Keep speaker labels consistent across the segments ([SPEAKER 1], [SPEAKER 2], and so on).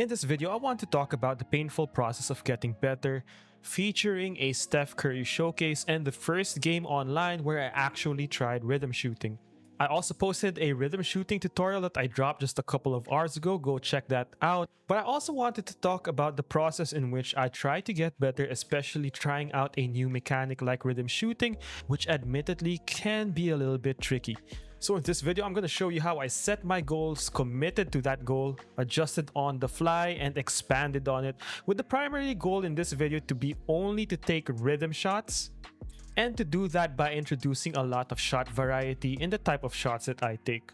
[SPEAKER 1] In this video, I want to talk about the painful process of getting better, featuring a Steph Curry showcase and the first game online where I actually tried rhythm shooting. I also posted a rhythm shooting tutorial that I dropped just a couple of hours ago, go check that out. But I also wanted to talk about the process in which I try to get better, especially trying out a new mechanic like rhythm shooting, which admittedly can be a little bit tricky. So in this video, I'm going to show you how I set my goals, committed to that goal, adjusted on the fly, and expanded on it, with the primary goal in this video to be only to take rhythm shots, and to do that by introducing a lot of shot variety in the type of shots that I take.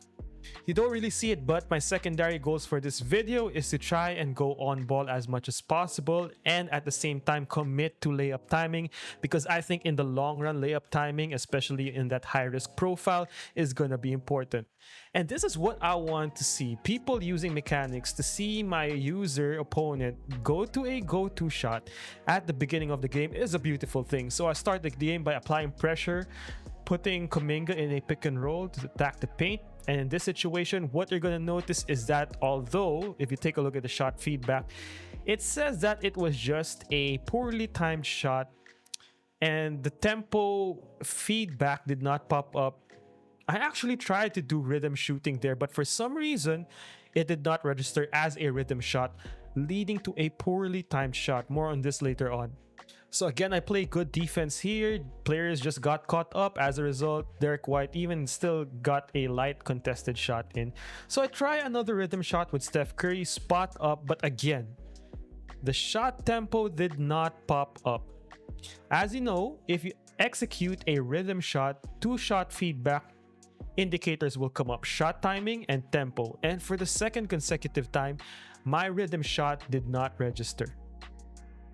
[SPEAKER 1] You don't really see it, but my secondary goals for this video is to try and go on ball as much as possible and at the same time commit to layup timing, because I think in the long run layup timing, especially in that high risk profile, is gonna be important. And this is what I want to see. People using mechanics to see my user opponent go to a go-to shot at the beginning of the game is a beautiful thing. So I start the game by applying pressure, putting Kuminga in a pick and roll to attack the paint. And in this situation, what you're going to notice is that although, if you take a look at the shot feedback, it says that it was just a poorly timed shot and the tempo feedback did not pop up. I actually tried to do rhythm shooting there, but for some reason, it did not register as a rhythm shot, leading to a poorly timed shot. More on this later on. So again, I play good defense here. Players just got caught up. As a result, Derek White even still got a light contested shot in. So I try another rhythm shot with Steph Curry, spot up, but again, the shot tempo did not pop up. As you know, if you execute a rhythm shot, two shot feedback indicators will come up: shot timing and tempo. And for the second consecutive time, my rhythm shot did not register.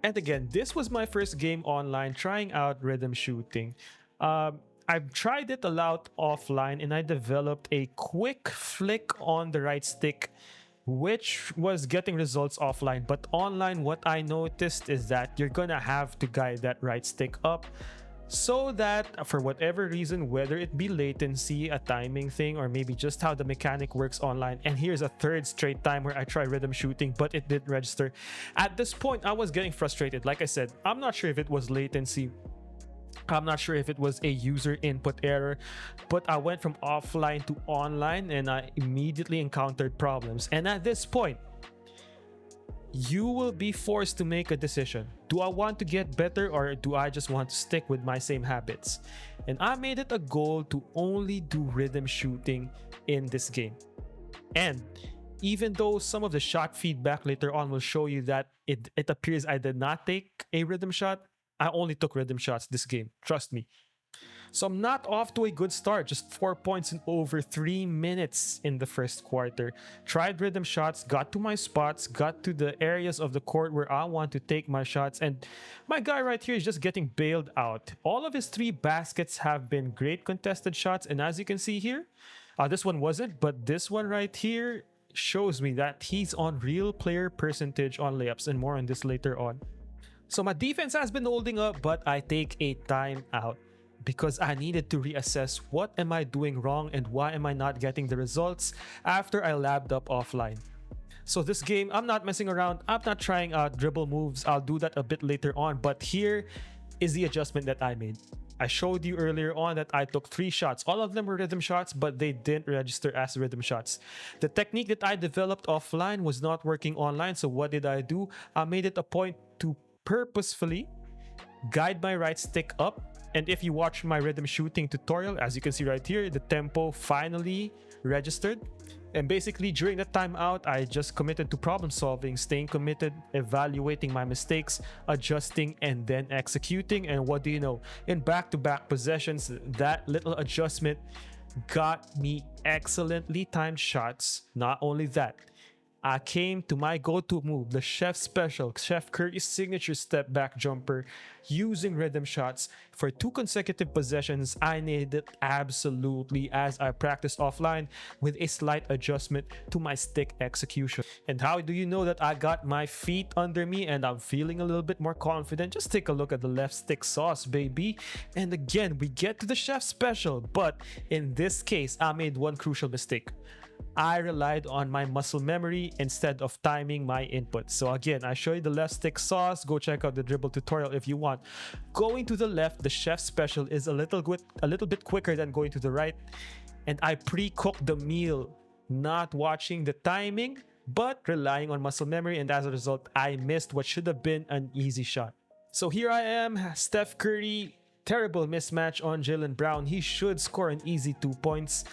[SPEAKER 1] And again, this was my first game online trying out rhythm shooting. I've tried it a lot offline and I developed a quick flick on the right stick, which was getting results offline. But online, what I noticed is that you're gonna have to guide that right stick up so that for whatever reason, whether it be latency, a timing thing, or maybe just how the mechanic works online. And here's a third straight time where I try rhythm shooting, but it didn't register. At this point, I was getting frustrated. Like I said, I'm not sure if it was latency. I'm not sure if it was a user input error, but I went from offline to online and I immediately encountered problems. And at this point, you will be forced to make a decision. Do I want to get better or do I just want to stick with my same habits? And I made it a goal to only do rhythm shooting in this game. And even though some of the shot feedback later on will show you that it appears I did not take a rhythm shot, I only took rhythm shots this game. Trust me. So I'm not off to a good start, just 4 points in over 3 minutes in the first quarter. Tried rhythm shots, got to my spots, got to the areas of the court where I want to take my shots, and my guy right here is just getting bailed out. All of his 3 baskets have been great contested shots, and as you can see here, this one wasn't, but this one right here shows me that he's on real player percentage on layups, and more on this later on. So my defense has been holding up, but I take a timeout, because I needed to reassess what am I doing wrong and why am I not getting the results after I labbed up offline. So this game, I'm not messing around. I'm not trying out dribble moves. I'll do that a bit later on, but here is the adjustment that I made. I showed you earlier on that I took 3 shots. All of them were rhythm shots, but they didn't register as rhythm shots. The technique that I developed offline was not working online, so what did I do? I made it a point to purposefully guide my right stick up. And if you watch my rhythm shooting tutorial, as you can see right here, the tempo finally registered. And basically during that timeout, I just committed to problem solving, staying committed, evaluating my mistakes, adjusting, and then executing. And what do you know? In back-to-back possessions, that little adjustment got me excellently timed shots. Not only that, I came to my go-to move, the Chef Special, Steph Curry's signature step back jumper, using rhythm shots. For 2 consecutive possessions, I nailed it absolutely as I practiced offline with a slight adjustment to my stick execution. And how do you know that I got my feet under me and I'm feeling a little bit more confident? Just take a look at the left stick sauce, baby. And again, we get to the Chef Special, but in this case, I made one crucial mistake. I relied on my muscle memory instead of timing my input. So again, I show you the left stick sauce. Go check out the dribble tutorial if you want. Going to the left, the chef special is a little bit quicker than going to the right. And I pre-cooked the meal, not watching the timing, but relying on muscle memory. And as a result, I missed what should have been an easy shot. So here I am, Steph Curry. Terrible mismatch on Jaylen Brown. He should score an easy 2 points.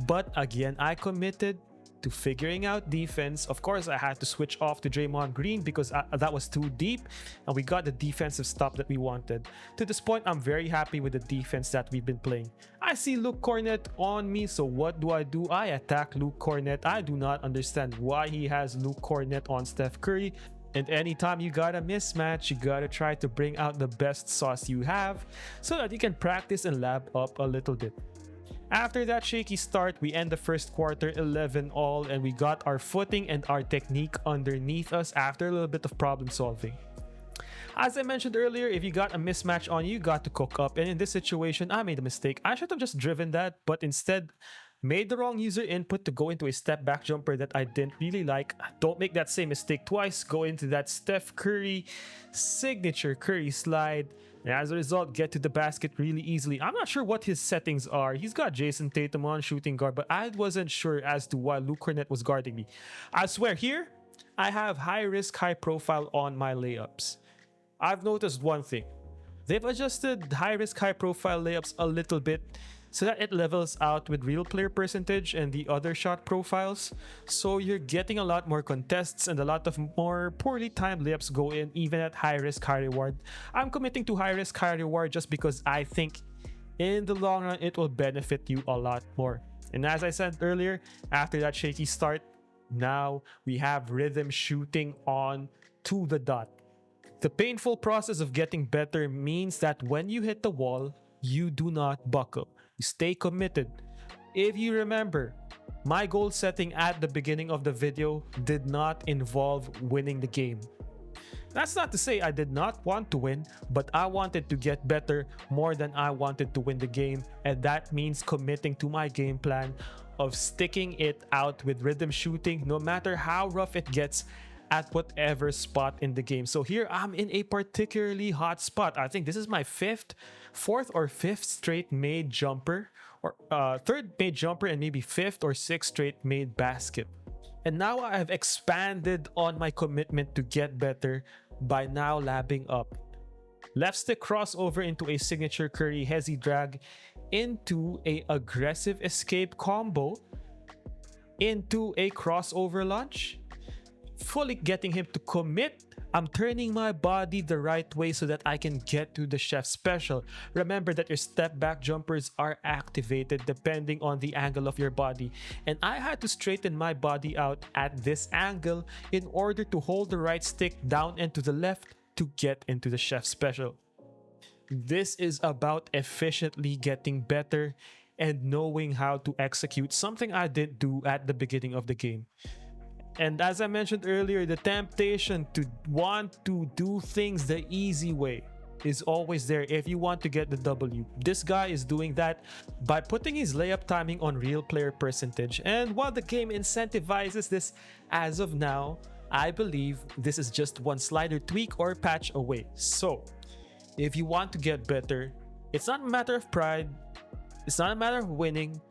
[SPEAKER 1] But again, I committed to figuring out defense. Of course, I had to switch off to Draymond Green because that was too deep. And we got the defensive stop that we wanted. To this point, I'm very happy with the defense that we've been playing. I see Luke Cornett on me. So what do? I attack Luke Cornett. I do not understand why he has Luke Cornett on Steph Curry. And anytime you got a mismatch, you gotta try to bring out the best sauce you have so that you can practice and lab up a little bit. After that shaky start, we end the first quarter 11 all, and we got our footing and our technique underneath us after a little bit of problem solving. As I mentioned earlier, if you got a mismatch on you, got to cook up. And in this situation, I made a mistake. I should have just driven that, but instead made the wrong user input to go into a step back jumper that I didn't really like. Don't make that same mistake twice. Go into that Steph Curry signature Curry slide. And as a result, get to the basket really easily. I'm not sure what his settings are. He's got Jason Tatum on shooting guard, but I wasn't sure as to why Luke Cornett was guarding me. I swear here, I have high risk, high profile on my layups. I've noticed one thing. They've adjusted high risk, high profile layups a little bit so that it levels out with real player percentage and the other shot profiles. So you're getting a lot more contests and a lot of more poorly timed layups go in even at high risk, high reward. I'm committing to high risk, high reward just because I think in the long run it will benefit you a lot more. And as I said earlier, after that shaky start, now we have rhythm shooting on to the dot. The painful process of getting better means that when you hit the wall, you do not buckle. You stay committed. If you remember, my goal setting at the beginning of the video did not involve winning the game. That's not to say I did not want to win, but I wanted to get better more than I wanted to win the game, and that means committing to my game plan of sticking it out with rhythm shooting no matter how rough it gets at whatever spot in the game. So here I'm in a particularly hot spot. I think this is my fourth or fifth straight made jumper, or third made jumper, and maybe fifth or sixth straight made basket. And now I have expanded on my commitment to get better by now labbing up. Left stick crossover into a signature Curry hezzy drag, into a aggressive escape combo, into a crossover launch, fully getting him to commit. I'm turning my body the right way so that I can get to the chef special. Remember that your step back jumpers are activated depending on the angle of your body. And I had to straighten my body out at this angle in order to hold the right stick down and to the left to get into the chef special. This is about efficiently getting better and knowing how to execute, something I didn't do at the beginning of the game. And as I mentioned earlier, the temptation to want to do things the easy way is always there if you want to get the W. This guy is doing that by putting his layup timing on real player percentage. And while the game incentivizes this as of now, I believe this is just one slider tweak or patch away. So if you want to get better, it's not a matter of pride, it's not a matter of winning.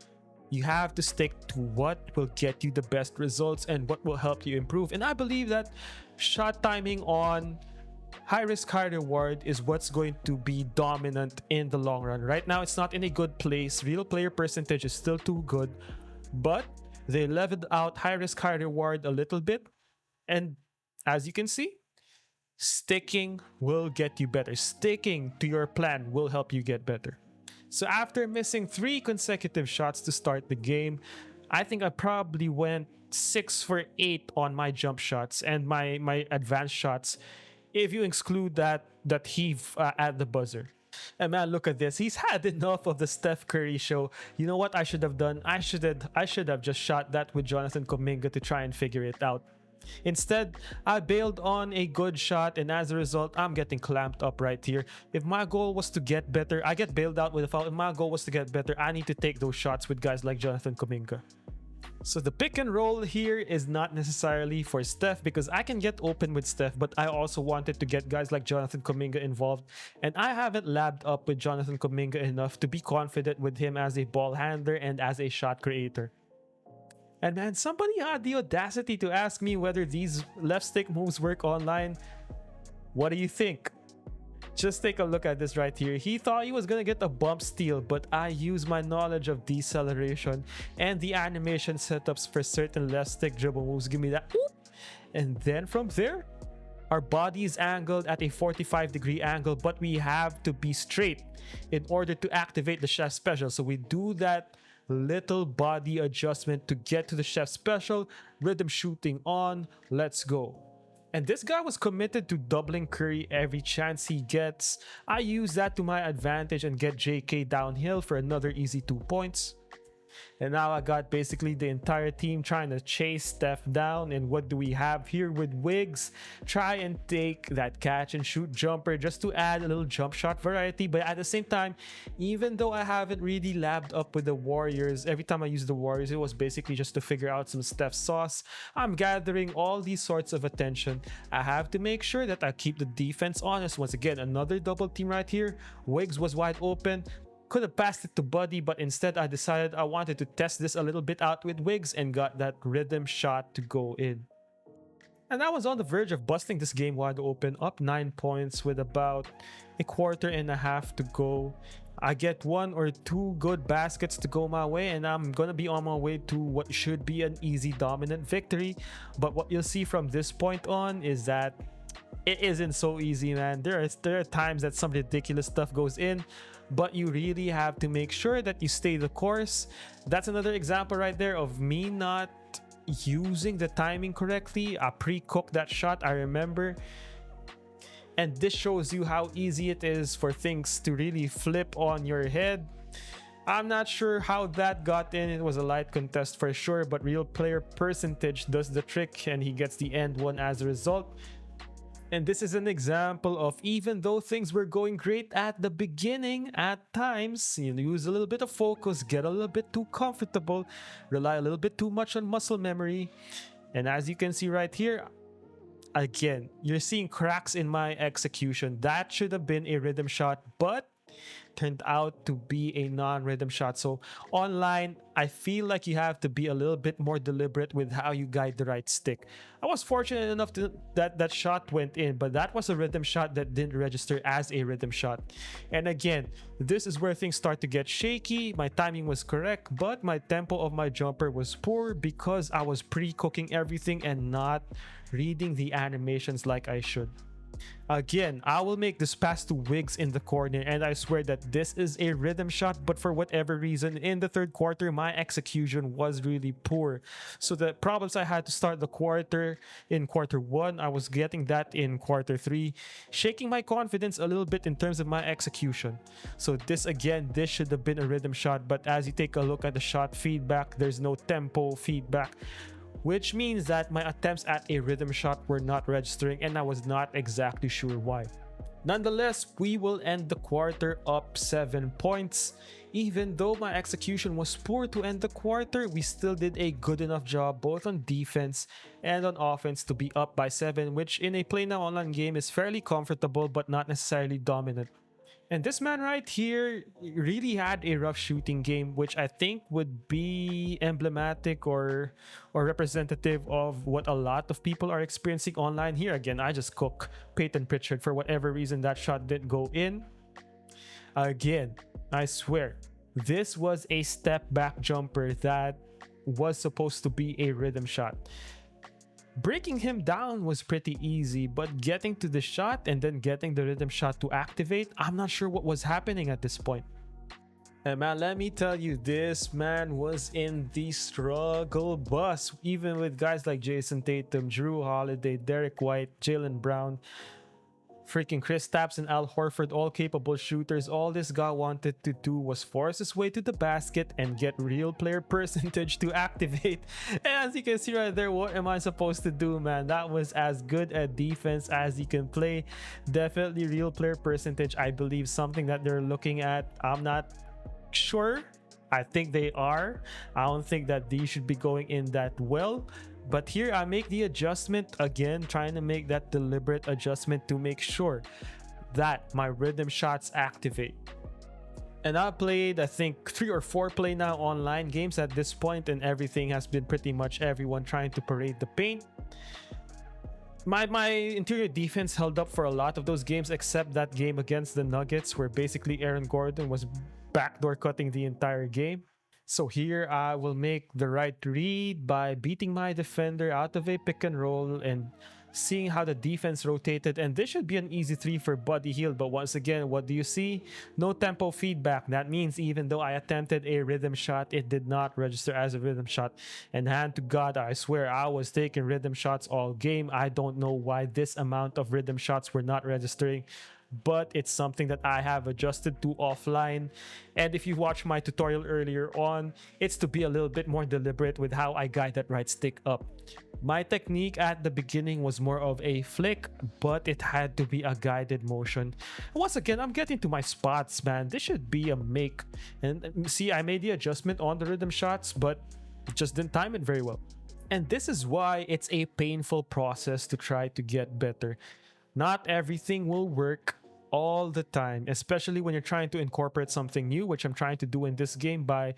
[SPEAKER 1] You have to stick to what will get you the best results and what will help you improve. And I believe that shot timing on high risk, high reward is what's going to be dominant in the long run. Right now, it's not in a good place. Real player percentage is still too good, but they leveled out high risk, high reward a little bit. And as you can see, sticking will get you better. Sticking to your plan will help you get better. So after missing 3 consecutive shots to start the game, I think I probably went 6 for 8 on my jump shots and my advanced shots, if you exclude that heave at the buzzer. And man, look at this. He's had enough of the Steph Curry show. You know what I should have done? I should have just shot that with Jonathan Kuminga to try and figure it out. Instead, I bailed on a good shot, and as a result, I'm getting clamped up right here. If my goal was to get better, I get bailed out with a foul. If my goal was to get better, I need to take those shots with guys like Jonathan Kuminga. So the pick and roll here is not necessarily for Steph because I can get open with Steph, but I also wanted to get guys like Jonathan Kuminga involved. And I haven't labbed up with Jonathan Kuminga enough to be confident with him as a ball handler and as a shot creator. And man, somebody had the audacity to ask me whether these left stick moves work online. What do you think? Just take a look at this right here. He thought he was gonna get a bump steal, but I use my knowledge of deceleration and the animation setups for certain left stick dribble moves. Give me that. And then from there, our body is angled at a 45-degree angle, but we have to be straight in order to activate the chef special. So we do that little body adjustment to get to the chef special. Rhythm shooting on. Let's go. And this guy was committed to doubling Curry every chance he gets. I use that to my advantage and get JK downhill for another easy 2 points. And now I got basically the entire team trying to chase Steph down. And what do we have here with Wiggs? Try and take that catch and shoot jumper just to add a little jump shot variety. But at the same time, even though I haven't really labbed up with the Warriors, every time I use the Warriors, it was basically just to figure out some Steph sauce. I'm gathering all these sorts of attention. I have to make sure that I keep the defense honest. Once again, another double team right here. Wiggs was wide open. Could have passed it to Buddy, but instead I decided I wanted to test this a little bit out with Wiggs and got that rhythm shot to go in. And I was on the verge of busting this game wide open, up 9 points with about a quarter and a half to go. I get 1 or 2 good baskets to go my way, and I'm gonna be on my way to what should be an easy dominant victory. But what you'll see from this point on is that it isn't so easy, man. There are times that some ridiculous stuff goes in, but you really have to make sure that you stay the course. That's another example right there of me not using the timing correctly. I pre-cooked that shot, I remember. And this shows you how easy it is for things to really flip on your head. I'm not sure how that got in. It was a light contest for sure, but real player percentage does the trick and he gets the end one as a result. And this is an example of, even though things were going great at the beginning, at times you lose a little bit of focus, get a little bit too comfortable, rely a little bit too much on muscle memory. And as you can see right here, again, you're seeing cracks in my execution. That should have been a rhythm shot, but turned out to be a non-rhythm shot. So online, I feel like you have to be a little bit more deliberate with how you guide the right stick. I was fortunate enough that shot went in, but that was a rhythm shot that didn't register as a rhythm shot. And again, this is where things start to get shaky. My timing was correct, but my tempo of my jumper was poor because I was pre-cooking everything and not reading the animations like I should. Again, I will make this pass to Wiggs in the corner, and I swear that this is a rhythm shot, but for whatever reason in the third quarter my execution was really poor. So the problems I had to start the quarter in quarter 1, I was getting that in quarter 3, shaking my confidence a little bit in terms of my execution. So this should have been a rhythm shot, but as you take a look at the shot feedback, there's no tempo feedback, which means that my attempts at a rhythm shot were not registering, and I was not exactly sure why. Nonetheless, we will end the quarter up 7 points. Even though my execution was poor to end the quarter, we still did a good enough job both on defense and on offense to be up by 7, which in a play now online game is fairly comfortable but not necessarily dominant. And this man right here really had a rough shooting game, which I think would be emblematic or representative of what a lot of people are experiencing online. Here again, I just cook Peyton Pritchard. For whatever reason, that shot didn't go in. Again, I swear, this was a step back jumper that was supposed to be a rhythm shot. Breaking him down was pretty easy, but getting to the shot and then getting the rhythm shot to activate, I'm not sure what was happening at this point. And man, let me tell you, this man was in the struggle bus, even with guys like Jason Tatum, Drew Holiday, Derek White, Jaylen Brown, freaking Kristaps and Al Horford, all capable shooters. All this guy wanted to do was force his way to the basket and get real player percentage to activate. And as you can see right there, what am I supposed to do, man? That was as good a defense as you can play. Definitely real player percentage, I believe, something that they're looking at. I'm not sure. I think they are. I don't think that these should be going in that well. But here I make the adjustment again, trying to make that deliberate adjustment to make sure that my rhythm shots activate. And I played, I think, 3 or 4 play now online games at this point, and everything has been pretty much everyone trying to parade the paint. My interior defense held up for a lot of those games, except that game against the Nuggets, where basically Aaron Gordon was backdoor cutting the entire game. So here I will make the right read by beating my defender out of a pick and roll and seeing how the defense rotated, and this should be an easy 3 for Buddy Hield. But once again, what do you see? No tempo feedback. That means even though I attempted a rhythm shot, it did not register as a rhythm shot. And hand to God, I swear I was taking rhythm shots all game. I don't know why this amount of rhythm shots were not registering, but it's something that I have adjusted to offline. And if you watched my tutorial earlier on, it's to be a little bit more deliberate with how I guide that right stick up. My technique at the beginning was more of a flick, but it had to be a guided motion. Once again, I'm getting to my spots, man. This should be a make. And see, I made the adjustment on the rhythm shots, but just didn't time it very well. And this is why it's a painful process to try to get better. Not everything will work all the time, especially when you're trying to incorporate something new, which I'm trying to do in this game by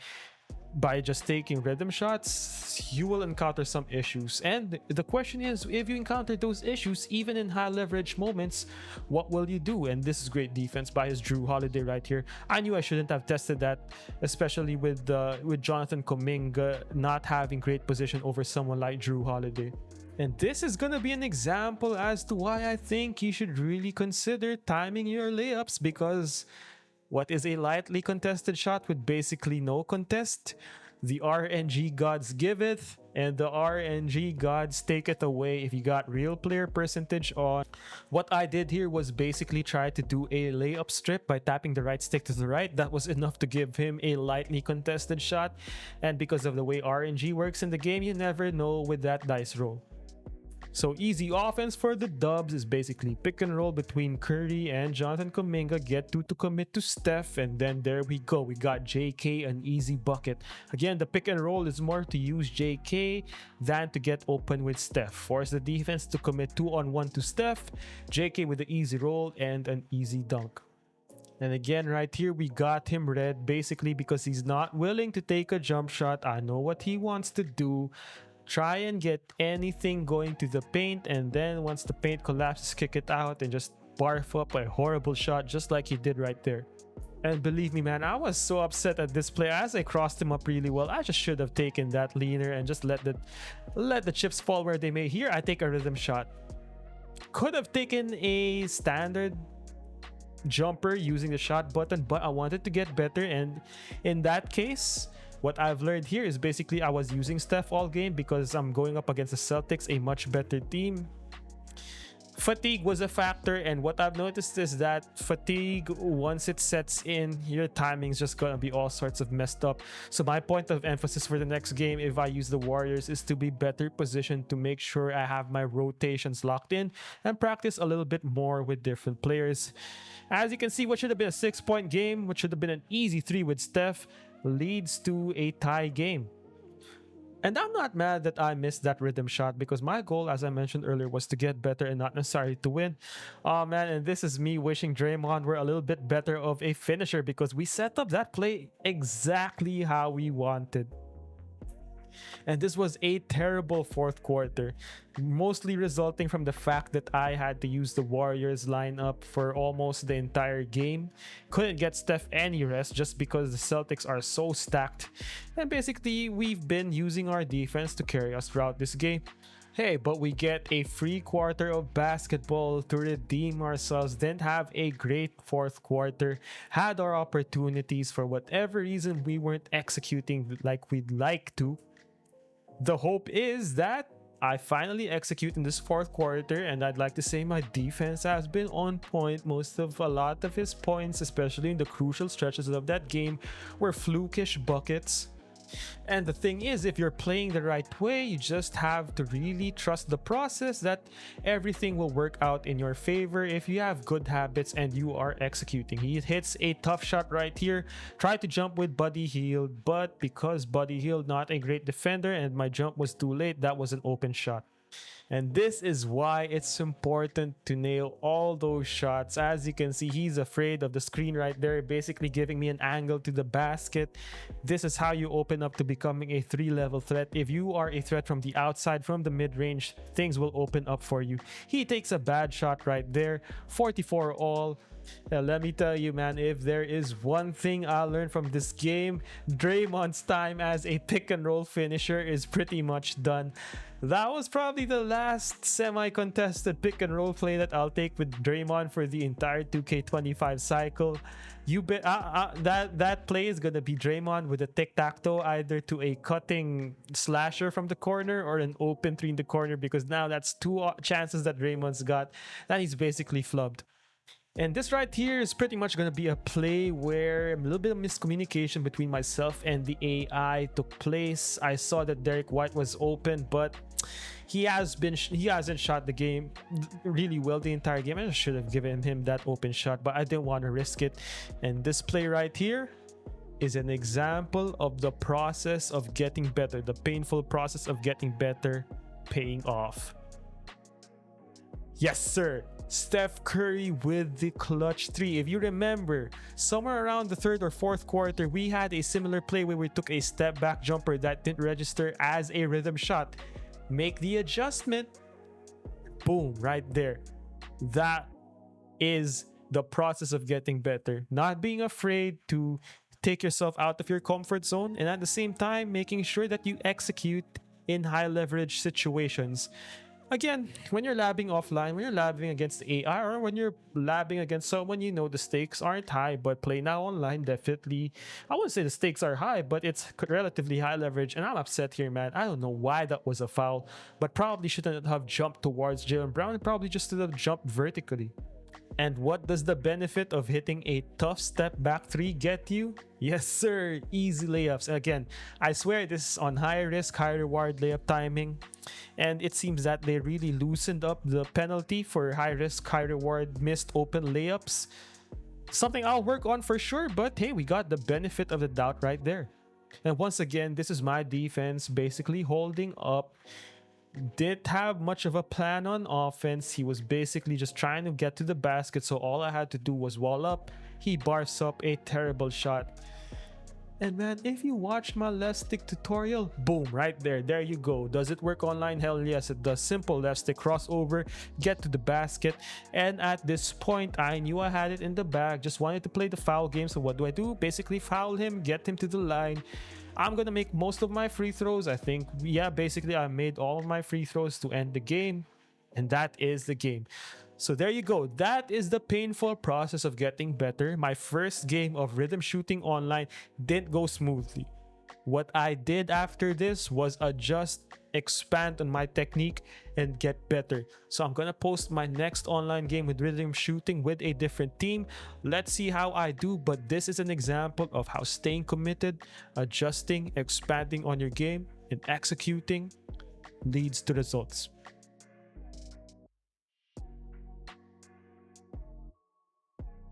[SPEAKER 1] just taking rhythm shots. You will encounter some issues, and the question is, if you encounter those issues even in high leverage moments, what will you do? And this is great defense by his Drew Holiday right here. I knew I shouldn't have tested that, especially with Jonathan Kuminga not having great position over someone like Drew Holiday. And this is gonna be an example as to why I think you should really consider timing your layups, because what is a lightly contested shot with basically no contest? The RNG gods giveth, and the RNG gods take it away if you got real player percentage on. What I did here was basically try to do a layup strip by tapping the right stick to the right. That was enough to give him a lightly contested shot, and because of the way RNG works in the game, you never know with that dice roll. So easy offense for the Dubs is basically pick and roll between Curry and Jonathan Kuminga, get two to commit to Steph, and then there we go. We got JK, an easy bucket. Again, the pick and roll is more to use JK than to get open with Steph. Force the defense to commit 2-on-1 to Steph, JK with the easy roll and an easy dunk. And again, right here, we got him red basically because he's not willing to take a jump shot. I know what he wants to do. Try and get anything going to the paint, and then once the paint collapses, kick it out and just barf up a horrible shot just like he did right there. And believe me, man, I was so upset at this play. As I crossed him up really well, I just should have taken that leaner and just let the chips fall where they may. Here I take a rhythm shot. Could have taken a standard jumper using the shot button, but I wanted to get better, and in that case, what I've learned here is basically I was using Steph all game because I'm going up against the Celtics, a much better team. Fatigue was a factor, and what I've noticed is that fatigue, once it sets in, your timing's just gonna be all sorts of messed up. So my point of emphasis for the next game, if I use the Warriors, is to be better positioned to make sure I have my rotations locked in and practice a little bit more with different players. As you can see, what should have been a 6-point game, what should have been an easy 3 with Steph, leads to a tie game. And I'm not mad that I missed that rhythm shot, because my goal, as I mentioned earlier, was to get better and not necessarily to win. Oh man, and this is me wishing Draymond were a little bit better of a finisher, because we set up that play exactly how we wanted. And this was a terrible fourth quarter, mostly resulting from the fact that I had to use the Warriors lineup for almost the entire game. Couldn't get Steph any rest just because the Celtics are so stacked. And basically, we've been using our defense to carry us throughout this game. Hey, but we get a free quarter of basketball to redeem ourselves. Didn't have a great fourth quarter. Had our opportunities. For whatever reason, we weren't executing like we'd like to. The hope is that I finally execute in this fourth quarter, and I'd like to say my defense has been on point. A lot of his points, especially in the crucial stretches of that game, were flukish buckets. And the thing is, if you're playing the right way, you just have to really trust the process that everything will work out in your favor if you have good habits and you are executing. He hits a tough shot right here. Tried to jump with Buddy Hield, but because Buddy Hield not a great defender and my jump was too late, that was an open shot. And this is why it's important to nail all those shots. As you can see, he's afraid of the screen right there, basically giving me an angle to the basket. This is how you open up to becoming a 3-level threat. If you are a threat from the outside, from the mid-range, things will open up for you. He takes a bad shot right there. 44 all. Let me tell you, man, if there is one thing I learned from this game, Draymond's time as a pick and roll finisher is pretty much done. That was probably the last semi-contested pick and roll play that I'll take with Draymond for the entire 2K25 cycle. You bet that play is gonna be Draymond with a tic-tac-toe, either to a cutting slasher from the corner or an open three in the corner, because now that's two chances that Draymond's got that he's basically flubbed. And this right here is pretty much going to be a play where a little bit of miscommunication between myself and the AI took place. I saw that Derek White was open, but he hasn't shot the game really well the entire game. I should have given him that open shot, but I didn't want to risk it. And this play right here is an example of the process of getting better, the painful process of getting better paying off. Yes, sir. Steph Curry with the clutch 3. If you remember, somewhere around the 3rd or 4th quarter, we had a similar play where we took a step back jumper that didn't register as a rhythm shot. Make the adjustment. Boom, right there. That is the process of getting better. Not being afraid to take yourself out of your comfort zone, and at the same time, making sure that you execute in high leverage situations. Again, when you're labbing offline, when you're labbing against AI, or when you're labbing against someone, you know the stakes aren't high, but play now online, definitely. I wouldn't say the stakes are high, but it's relatively high leverage, and I'm upset here, man. I don't know why that was a foul, but probably shouldn't have jumped towards Jaylen Brown, and probably just should have jumped vertically. And what does the benefit of hitting a tough step back 3 get you? Yes, sir, easy layups. Again, I swear this is on high risk, high reward layup timing. And it seems that they really loosened up the penalty for high risk, high reward missed open layups. Something I'll work on for sure, but hey, we got the benefit of the doubt right there. And once again, this is my defense basically holding up. Didn't have much of a plan on offense. He was basically just trying to get to the basket, so all I had to do was wall up. He bars up a terrible shot. And man, if you watched my left stick tutorial, boom, right there, there you go. Does it work online? Hell yes, it does. Simple left stick crossover, get to the basket. And at this point, I knew I had it in the bag, just wanted to play the foul game. So what do? Basically foul him, get him to the line. I'm gonna make most of my free throws. I think, yeah, basically I made all of my free throws to end the game, and that is the game. So there you go. That is the painful process of getting better. My first game of rhythm shooting online didn't go smoothly. What I did after this was adjust, expand on my technique, and get better. So I'm gonna post my next online game with rhythm shooting with a different team. Let's see how I do, but this is an example of how staying committed, adjusting, expanding on your game, and executing leads to results.